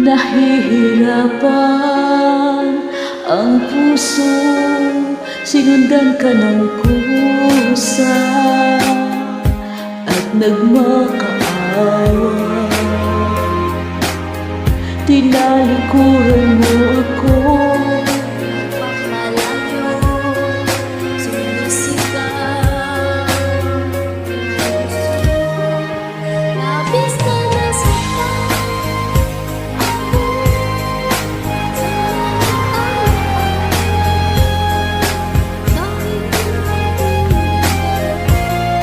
Nahihirapan ang puso, sinundan ka ng kusa at nagmakaawa. Tinalikuran mo ako,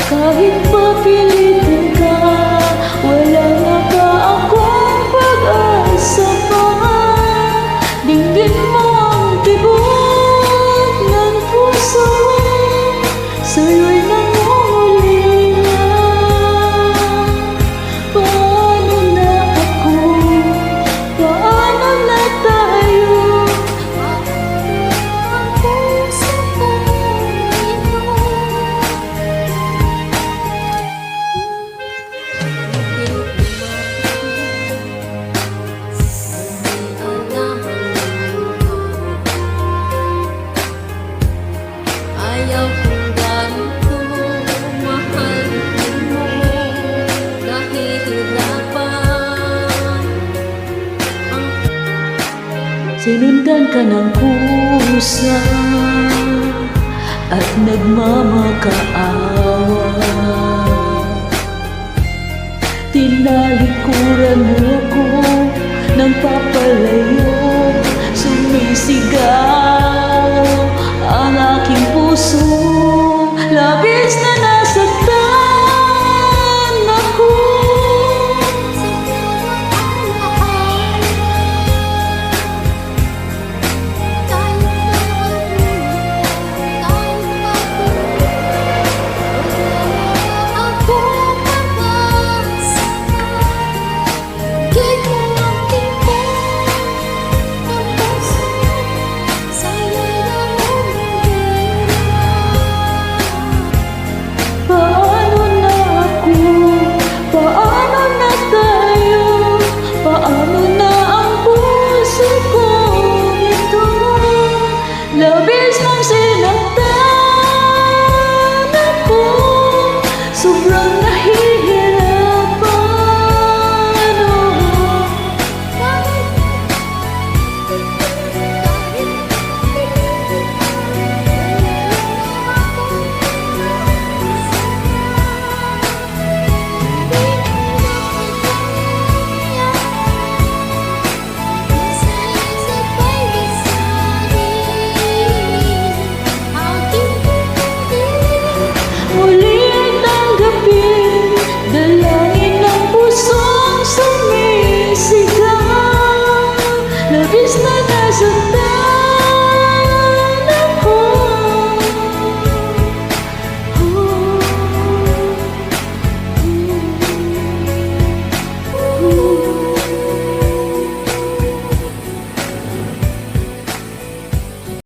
kahit papilitin ka, wala nga ba akong pag-asa pa? Dinggin mo ang tibok ng puso, sa'yo'y nangungulinga. Paano na ako? Paano na tayo? Ang puso ko ito. Ayaw kong ganito, mahal mo, nahihirapan. Sinundan ka ng kusa at nagmamakaawa. Tinalikuran mo ako ng papalayo, sumisigaw ang aking puso.